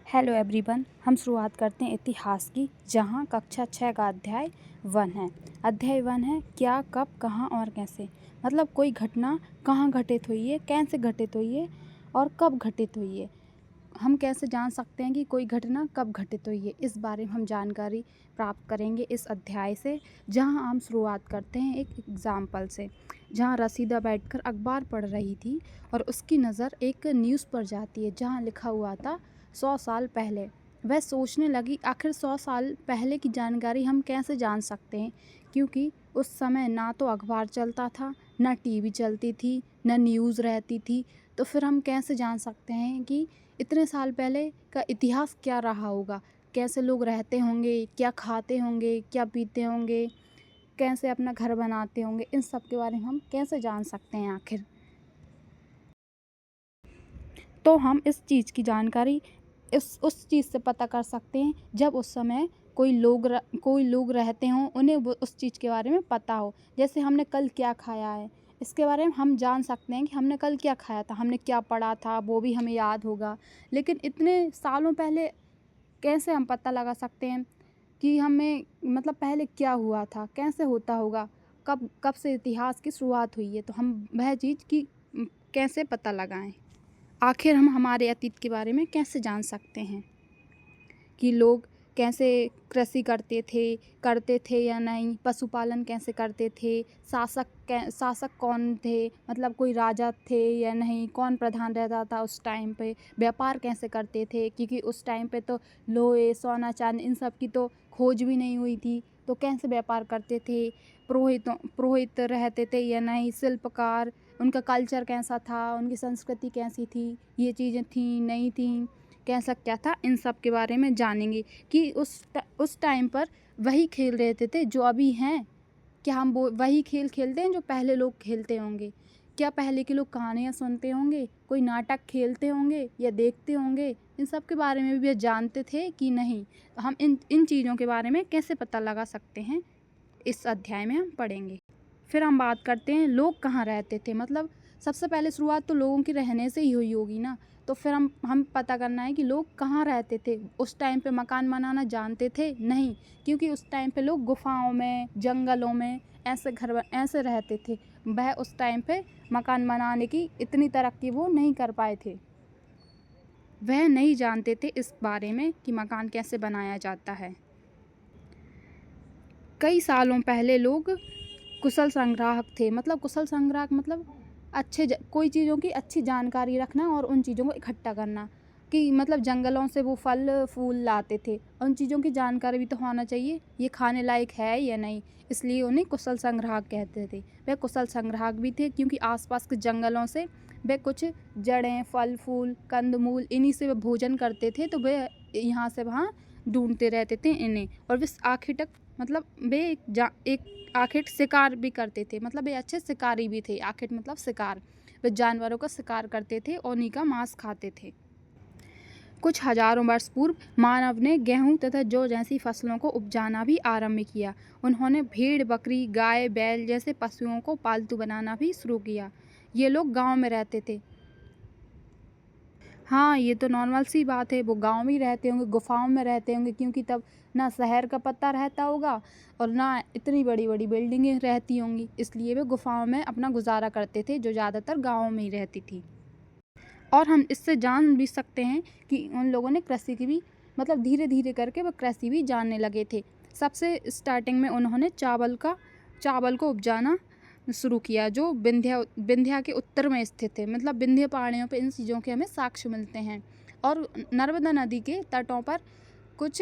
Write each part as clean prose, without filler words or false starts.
Hello everyone. हम शुरुआत करते हैं इतिहास की, जहां कक्षा 6 का अध्याय 1 है। अध्याय 1 है क्या, कब, कहां और कैसे। मतलब कोई घटना कहां घटित हुई है, कैसे घटित हुई है और कब घटित हुई है। हम कैसे जान सकते हैं कि कोई घटना कब घटित हुई है, इस बारे में हम जानकारी प्राप्त करेंगे इस अध्याय से। जहां हम शुरुआत करते हैं एक एग्ज़ाम्पल से, जहां रसीदा बैठकर अखबार पढ़ रही थी और उसकी नज़र एक न्यूज़ पर जाती है जहां लिखा हुआ था 100 साल पहले। वह सोचने लगी, आखिर 100 साल पहले की जानकारी हम कैसे जान सकते हैं, क्योंकि उस समय ना तो अखबार चलता था, ना टीवी चलती थी, ना न्यूज़ रहती थी। तो फिर हम कैसे जान सकते हैं कि इतने साल पहले का इतिहास क्या रहा होगा, कैसे लोग रहते होंगे, क्या खाते होंगे, क्या पीते होंगे, कैसे अपना घर बनाते होंगे, इन सब के बारे में हम कैसे जान सकते हैं आखिर। तो हम इस चीज़ की जानकारी उस चीज़ से पता कर सकते हैं जब उस समय कोई लोग रहते हों, उन्हें उस चीज़ के बारे में पता हो। जैसे हमने कल क्या खाया है, इसके बारे में हम जान सकते हैं कि हमने कल क्या खाया था, हमने क्या पढ़ा था, वो भी हमें याद होगा। लेकिन इतने सालों पहले कैसे हम पता लगा सकते हैं कि हमें मतलब पहले क्या हुआ था, कैसे होता होगा, कब कब से इतिहास की शुरुआत हुई है। तो हम वह चीज़ की कैसे पता लगाएं। आखिर हम हमारे अतीत के बारे में कैसे जान सकते हैं कि लोग कैसे कृषि करते थे या नहीं, पशुपालन कैसे करते थे, शासक कौन थे, मतलब कोई राजा थे या नहीं, कौन प्रधान रहता था उस टाइम पे, व्यापार कैसे करते थे, क्योंकि उस टाइम पे तो लोहे सोना चांदी इन सब की तो खोज भी नहीं हुई थी। तो कैसे व्यापार करते थे, पुरोहित रहते थे या नहीं, शिल्पकार, उनका कल्चर कैसा था, उनकी संस्कृति कैसी थी, ये चीज़ें थी नहीं थी, कैसा क्या था, इन सब के बारे में जानेंगे कि उस टाइम पर वही खेल रहते थे जो अभी हैं। क्या हम वो वही खेल खेलते हैं जो पहले लोग खेलते होंगे? क्या पहले के लोग कहानियाँ सुनते होंगे, कोई नाटक खेलते होंगे या देखते होंगे? इन सब के बारे में भी वे जानते थे कि नहीं। हम इन चीज़ों के बारे में कैसे पता लगा सकते हैं, इस अध्याय में हम पढ़ेंगे। फिर हम बात करते हैं लोग कहाँ रहते थे। मतलब सबसे पहले शुरुआत तो लोगों की रहने से ही हुई होगी ना। तो फिर हम पता करना है कि लोग कहाँ रहते थे। उस टाइम पे मकान बनाना जानते थे नहीं, क्योंकि उस टाइम पे लोग गुफाओं में, जंगलों में ऐसे रहते थे। वह उस टाइम पे मकान बनाने की इतनी तरक्की वो नहीं कर पाए थे। वह नहीं जानते थे इस बारे में कि मकान कैसे बनाया जाता है। कई सालों पहले लोग कुशल संग्राहक थे। मतलब कुशल संग्राहक मतलब कोई चीज़ों की अच्छी जानकारी रखना और उन चीज़ों को इकट्ठा करना, कि मतलब जंगलों से वो फल फूल लाते थे, उन चीज़ों की जानकारी भी तो होना चाहिए, ये खाने लायक है या नहीं। इसलिए उन्हें कुशल संग्राहक कहते थे। वे कुशल संग्राहक भी थे क्योंकि आसपास के जंगलों से वे कुछ जड़ें, फल फूल, कंदमूल, इन्हीं से वे भोजन करते थे। तो वे यहाँ से वहाँ ढूंढते रहते थे इन्हें। और वे आखिर तक मतलब वे एक आखिर शिकार भी करते थे। मतलब वे अच्छे शिकारी भी थे। आखिर मतलब शिकार, वे जानवरों का शिकार करते थे और उन्हीं का मांस खाते थे। कुछ हजारों वर्ष पूर्व मानव ने गेहूं तथा जौ जैसी फसलों को उपजाना भी आरंभ किया। उन्होंने भेड़, बकरी, गाय, बैल जैसे पशुओं को पालतू बनाना भी शुरू किया। ये लोग गांव में रहते थे। हाँ, ये तो नॉर्मल सी बात है, वो गांव में ही रहते होंगे, गुफाओं में रहते होंगे, क्योंकि तब ना शहर का पता रहता होगा और ना इतनी बड़ी बड़ी बिल्डिंगें रहती होंगी। इसलिए वे गुफाओं में अपना गुजारा करते थे, जो ज़्यादातर गाँव में ही रहती थी। और हम इससे जान भी सकते हैं कि उन लोगों ने कृषि की भी मतलब धीरे धीरे करके वह कृषि भी जानने लगे थे। सबसे स्टार्टिंग में उन्होंने चावल को उपजाना शुरू किया, जो विंध्या के उत्तर में स्थित है। मतलब विंध्य पहाड़ियों पे इन चीज़ों के हमें साक्ष्य मिलते हैं। और नर्मदा नदी के तटों पर कुछ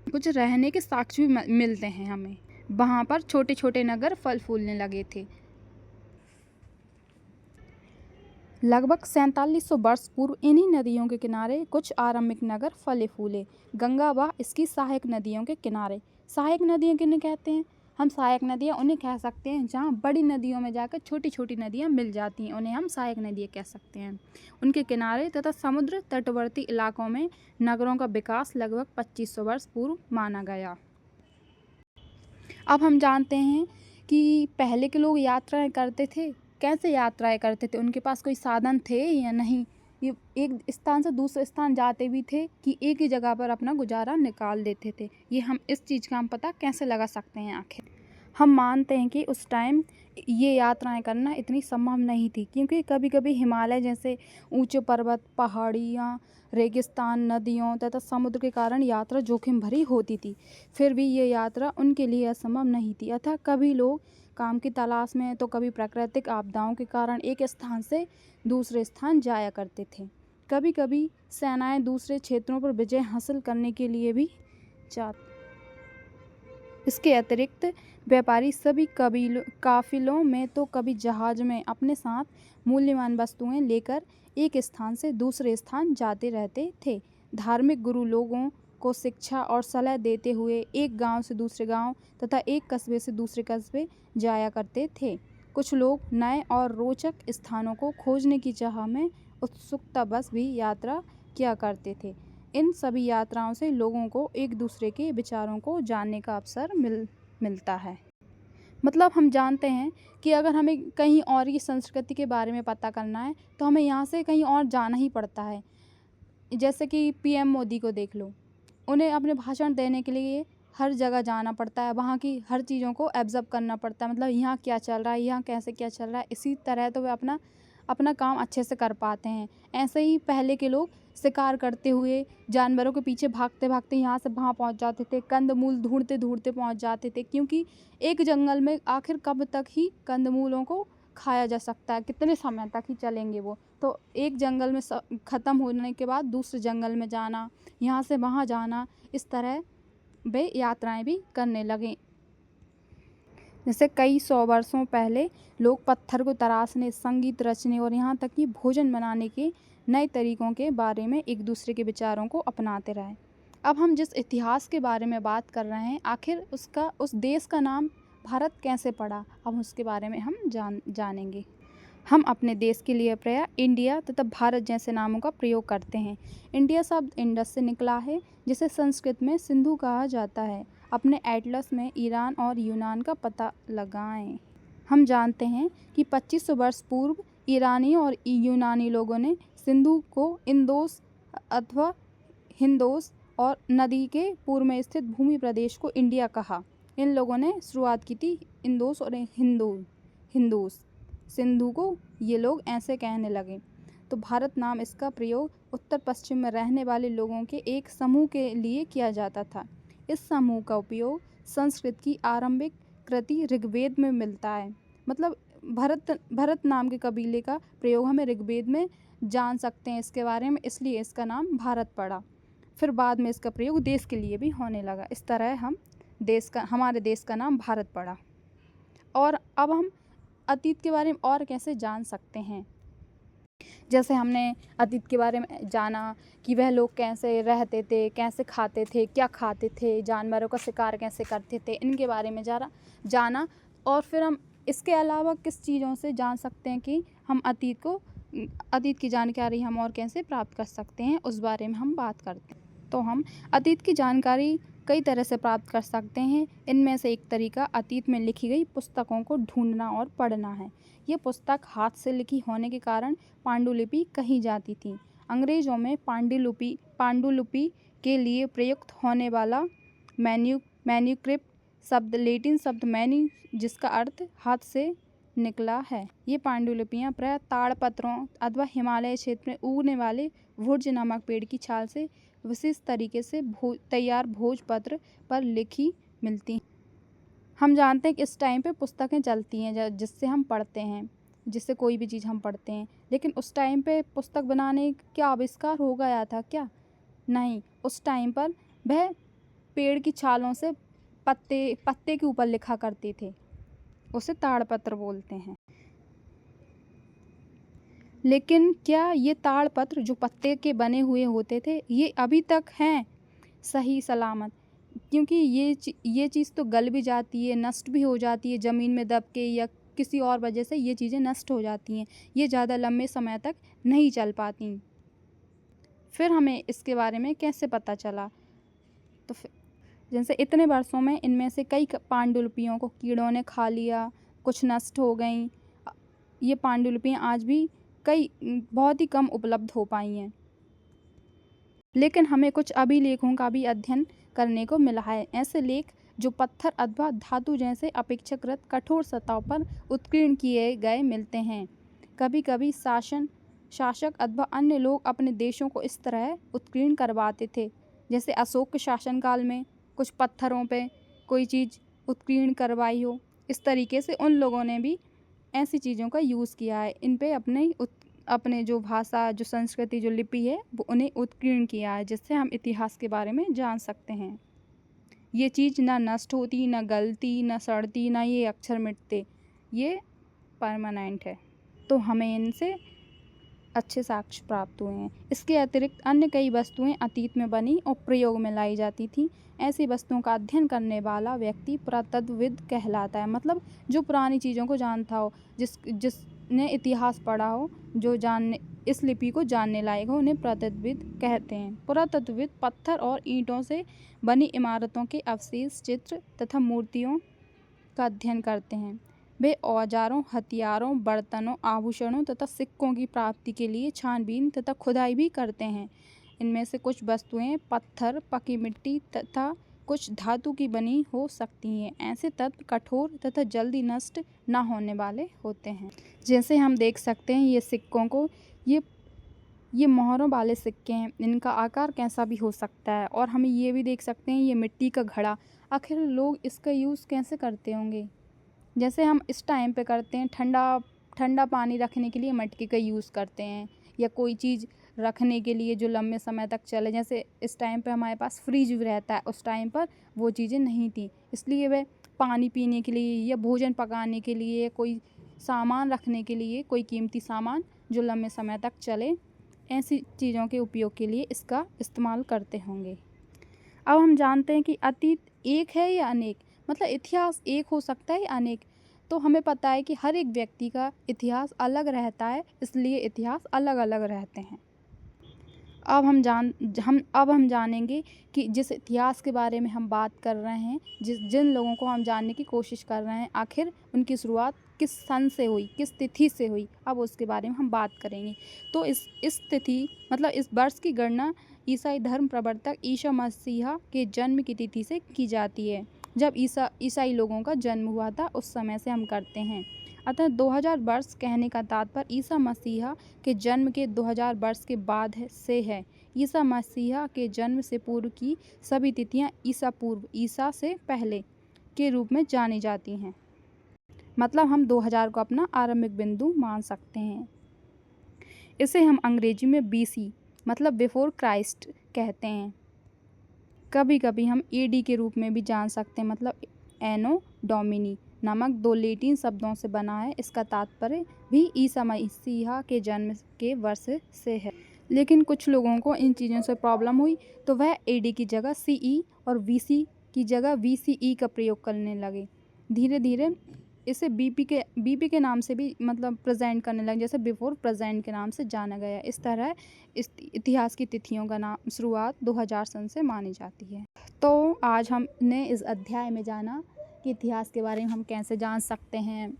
कुछ रहने के साक्ष्य भी मिलते हैं हमें। वहाँ पर छोटे छोटे नगर फल फूलने लगे थे। लगभग 4700 वर्ष पूर्व इन्हीं नदियों के किनारे कुछ आरंभिक नगर फले फूले। गंगा व इसकी सहायक नदियों के किनारे। सहायक नदियाँ किन्हें कहते हैं? हम सहायक नदियाँ उन्हें कह सकते हैं जहाँ बड़ी नदियों में जाकर छोटी छोटी नदियाँ मिल जाती हैं, उन्हें हम सहायक नदियाँ कह सकते हैं। उनके किनारे तथा समुद्र तटवर्ती इलाकों में नगरों का विकास लगभग 2500 वर्ष पूर्व माना गया। अब हम जानते हैं कि पहले के लोग यात्राएं करते थे। कैसे यात्राएं करते थे, उनके पास कोई साधन थे या नहीं, ये एक स्थान से दूसरे स्थान जाते भी थे कि एक ही जगह पर अपना गुजारा निकाल देते थे। ये हम इस चीज़ का हम पता कैसे लगा सकते हैं आखिर? हम मानते हैं कि उस टाइम ये यात्राएं करना इतनी संभव नहीं थी, क्योंकि कभी कभी हिमालय जैसे ऊंचे पर्वत, पहाड़ियाँ, रेगिस्तान, नदियों तथा समुद्र के कारण यात्रा जोखिम भरी होती थी। फिर भी ये यात्रा उनके लिए असंभव नहीं थी। अतः कभी लोग काम की तलाश में तो कभी प्राकृतिक आपदाओं के कारण एक स्थान से दूसरे स्थान जाया करते थे। कभी कभी सेनाएं दूसरे क्षेत्रों पर विजय हासिल करने के लिए भी जाती। इसके अतिरिक्त व्यापारी सभी काफिलों में तो कभी जहाज में अपने साथ मूल्यवान वस्तुएं लेकर एक स्थान से दूसरे स्थान जाते रहते थे। धार्मिक गुरु लोगों को शिक्षा और सलाह देते हुए एक गांव से दूसरे गांव तथा एक कस्बे से दूसरे कस्बे जाया करते थे। कुछ लोग नए और रोचक स्थानों को खोजने की चाह में उत्सुकता बस भी यात्रा किया करते थे। इन सभी यात्राओं से लोगों को एक दूसरे के विचारों को जानने का अवसर मिलता है। मतलब हम जानते हैं कि अगर हमें कहीं और की संस्कृति के बारे में पता करना है तो हमें यहाँ से कहीं और जाना ही पड़ता है। जैसे कि पीएम मोदी को देख लो, उन्हें अपने भाषण देने के लिए हर जगह जाना पड़ता है, वहाँ की हर चीज़ों को एब्जर्व करना पड़ता है, मतलब यहाँ क्या चल रहा है, यहाँ कैसे क्या चल रहा है। इसी तरह तो वे अपना काम अच्छे से कर पाते हैं। ऐसे ही पहले के लोग शिकार करते हुए जानवरों के पीछे भागते भागते यहाँ से वहाँ पहुँच जाते थे, कंदमूल ढूंढते ढूंढते पहुँच जाते थे, क्योंकि एक जंगल में आखिर कब तक ही कंदमूलों को खाया जा सकता है, कितने समय तक ही चलेंगे वो। तो एक जंगल में ख़त्म होने के बाद दूसरे जंगल में जाना, यहाँ से वहाँ जाना, इस तरह वे यात्राएं भी करने लगे। जैसे कई 100 वर्षों पहले लोग पत्थर को तराशने, संगीत रचने और यहाँ तक कि भोजन बनाने के नए तरीकों के बारे में एक दूसरे के विचारों को अपनाते रहे। अब हम जिस इतिहास के बारे में बात कर रहे हैं, आखिर उस देश का नाम भारत कैसे पड़ा, अब उसके बारे में हम जानेंगे। हम अपने देश के लिए प्रायः इंडिया तथा भारत जैसे नामों का प्रयोग करते हैं। इंडिया शब्द इंडस से निकला है, जिसे संस्कृत में सिंधु कहा जाता है। अपने एटलस में ईरान और यूनान का पता लगाएं। हम जानते हैं कि 2500 वर्ष पूर्व ईरानी और यूनानी लोगों ने सिंधु को इंदोस अथवा हिंदोस और नदी के पूर्व में स्थित भूमि प्रदेश को इंडिया कहा। इन लोगों ने शुरुआत की थी इंदोस और हिंदूस। सिंधु को ये लोग ऐसे कहने लगे। तो भारत नाम इसका प्रयोग उत्तर पश्चिम में रहने वाले लोगों के एक समूह के लिए किया जाता था। इस समूह का उपयोग संस्कृत की आरंभिक कृति ऋग्वेद में मिलता है। मतलब भरत नाम के कबीले का प्रयोग हमें ऋग्वेद में जान सकते हैं इसके बारे में, इसलिए इसका नाम भारत पड़ा। फिर बाद में इसका प्रयोग देश के लिए भी होने लगा। इस तरह हमारे देश का नाम भारत पड़ा। और अब हम अतीत के बारे में और कैसे जान सकते हैं? जैसे हमने अतीत के बारे में जाना कि वह लोग कैसे रहते थे, कैसे खाते थे, क्या खाते थे, जानवरों का शिकार कैसे करते थे, इनके बारे में जाना। और फिर हम इसके अलावा किस चीज़ों से जान सकते हैं कि हम अतीत की जानकारी हम और कैसे प्राप्त कर सकते हैं, उस बारे में हम बात करते हैं। तो हम अतीत की जानकारी कई तरह से प्राप्त कर सकते हैं। इनमें से एक तरीका अतीत में लिखी गई पुस्तकों को ढूंढना और पढ़ना है। ये पुस्तक हाथ से लिखी होने के कारण पांडुलिपि कही जाती थी। अंग्रेज़ों में पांडुलिपि के लिए प्रयुक्त होने वाला मैन्युस्क्रिप्ट शब्द लैटिन शब्द मैन्यू, जिसका अर्थ हाथ से निकला है। ये पांडुलिपियाँ प्रायः ताड़पत्रों अथवा हिमालय क्षेत्र में उगने वाले भुर्ज नामक पेड़ की छाल से विशेष तरीके से तैयार भोजपत्र पर लिखी मिलती हैं। हम जानते हैं कि इस टाइम पे पुस्तकें चलती हैं जिससे हम पढ़ते हैं, जिससे कोई भी चीज़ हम पढ़ते हैं। लेकिन उस टाइम पे पुस्तक बनाने क्या आविष्कार हो गया था क्या? नहीं, उस टाइम पर वह पेड़ की छालों से पत्ते के ऊपर लिखा करते थे, उसे ताड़पत्र बोलते हैं। लेकिन क्या ये ताड़पत्र जो पत्ते के बने हुए होते थे, ये अभी तक हैं सही सलामत? क्योंकि ये चीज़ तो गल भी जाती है, नष्ट भी हो जाती है, ज़मीन में दब के या किसी और वजह से ये चीज़ें नष्ट हो जाती हैं। ये ज़्यादा लंबे समय तक नहीं चल पाती। फिर हमें इसके बारे में कैसे पता चला? तो जैसे इतने वर्षों में इनमें से कई पांडुलिपियों को कीड़ों ने खा लिया, कुछ नष्ट हो गईं। ये पांडुलिपियाँ आज भी कई बहुत ही कम उपलब्ध हो पाई हैं। लेकिन हमें कुछ अभिलेखों का भी अध्ययन करने को मिला है। ऐसे लेख जो पत्थर अथवा धातु जैसे अपेक्षाकृत कठोर सतहों पर उत्कीर्ण किए गए मिलते हैं। कभी कभी शासक अथवा अन्य लोग अपने देशों को इस तरह उत्कीर्ण करवाते थे, जैसे अशोक के शासनकाल में कुछ पत्थरों पे कोई चीज़ उत्कीर्ण करवाई हो। इस तरीके से उन लोगों ने भी ऐसी चीज़ों का यूज़ किया है। इन पे अपने जो भाषा, जो संस्कृति, जो लिपि है वो उन्हें उत्कीर्ण किया है, जिससे हम इतिहास के बारे में जान सकते हैं। ये चीज़ ना नष्ट होती, ना गलती, ना सड़ती, ना ये अक्षर मिटते, ये परमानेंट है। तो हमें इनसे अच्छे साक्ष्य प्राप्त हुए हैं। इसके अतिरिक्त अन्य कई वस्तुएं अतीत में बनी और प्रयोग में लाई जाती थी। ऐसी वस्तुओं का अध्ययन करने वाला व्यक्ति पुरातत्वविद कहलाता है। मतलब जो पुरानी चीज़ों को जानता हो, जिसने इतिहास पढ़ा हो, जो जानने इस लिपि को जानने लायक हो, उन्हें पुरातत्वविद कहते हैं। पुरातत्वविद पत्थर और ईंटों से बनी इमारतों के अवशेष, चित्र तथा मूर्तियों का अध्ययन करते हैं। वे औजारों, हथियारों, बर्तनों, आभूषणों तथा सिक्कों की प्राप्ति के लिए छानबीन तथा खुदाई भी करते हैं। इनमें से कुछ वस्तुएं पत्थर, पकी मिट्टी तथा कुछ धातु की बनी हो सकती हैं। ऐसे तत्व कठोर तथा जल्दी नष्ट न होने वाले होते हैं। जैसे हम देख सकते हैं ये सिक्कों को, ये मोहरों वाले सिक्के हैं। इनका आकार कैसा भी हो सकता है। और हम ये भी देख सकते हैं ये मिट्टी का घड़ा। आखिर लोग इसका यूज़ कैसे करते होंगे? जैसे हम इस टाइम पे करते हैं, ठंडा पानी रखने के लिए मटके का यूज़ करते हैं, या कोई चीज़ रखने के लिए जो लंबे समय तक चले। जैसे इस टाइम पे हमारे पास फ्रिज भी रहता है, उस टाइम पर वो चीज़ें नहीं थी, इसलिए वह पानी पीने के लिए या भोजन पकाने के लिए, कोई सामान रखने के लिए, कोई कीमती सामान जो लंबे समय तक चले, ऐसी चीज़ों के उपयोग के लिए इसका इस्तेमाल करते होंगे। अब हम जानते हैं कि अतीत एक है या अनेक, मतलब इतिहास एक हो सकता है या अनेक। तो हमें पता है कि हर एक व्यक्ति का इतिहास अलग रहता है, इसलिए इतिहास अलग अलग रहते हैं। अब हम जानेंगे कि जिस इतिहास के बारे में हम बात कर रहे हैं, जिन लोगों को हम जानने की कोशिश कर रहे हैं, आखिर उनकी शुरुआत किस सन से हुई, किस तिथि से हुई, अब उसके बारे में हम बात करेंगे। तो इस तिथि मतलब इस वर्ष की गणना ईसाई धर्म प्रवर्तक ईसा मसीहा के जन्म की तिथि से की जाती है। जब ईसाई लोगों का जन्म हुआ था उस समय से हम करते हैं। अतः 2000 वर्ष कहने का तात्पर्य ईसा मसीहा के जन्म के 2000 वर्ष के बाद से है। ईसा मसीहा के जन्म से पूर्व की सभी तिथियां ईसा पूर्व, ईसा से पहले के रूप में जानी जाती हैं। मतलब हम 2000 को अपना आरंभिक बिंदु मान सकते हैं। इसे हम अंग्रेजी में BC मतलब बिफोर क्राइस्ट कहते हैं। कभी कभी हम AD के रूप में भी जान सकते हैं, मतलब एनो डोमिनी नामक 2 लैटिन शब्दों से बना है। इसका तात्पर्य भी ईसा मसीहा के जन्म के वर्ष से है। लेकिन कुछ लोगों को इन चीज़ों से प्रॉब्लम हुई, तो वह AD की जगह CE और BC की जगह BCE का प्रयोग करने लगे। धीरे धीरे इसे BP के नाम से भी मतलब प्रेजेंट करने लगे, जैसे बिफोर प्रेजेंट के नाम से जाना गया। इस तरह इस इतिहास की तिथियों का नाम शुरुआत 2000 सन से मानी जाती है। तो आज हमने इस अध्याय में जाना कि इतिहास के बारे में हम कैसे जान सकते हैं।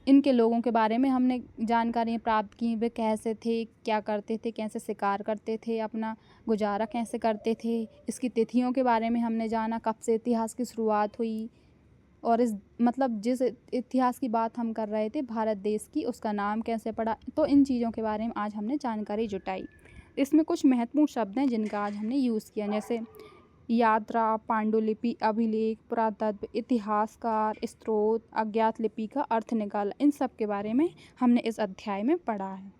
इनके लोगों के बारे में हमने जानकारियाँ प्राप्त की, वे कैसे थे, क्या करते थे, कैसे शिकार करते थे, अपना गुजारा कैसे करते थे। इसकी तिथियों के बारे में हमने जाना, कब से इतिहास की शुरुआत हुई, और जिस इतिहास की बात हम कर रहे थे भारत देश की, उसका नाम कैसे पड़ा। तो इन चीज़ों के बारे में आज हमने जानकारी जुटाई। इसमें कुछ महत्वपूर्ण शब्द हैं जिनका आज हमने यूज़ किया, जैसे यात्रा, पांडुलिपि, अभिलेख, पुरातत्व, इतिहासकार, स्रोत, अज्ञात लिपि का अर्थ निकाला। इन सब के बारे में हमने इस अध्याय में पढ़ा है।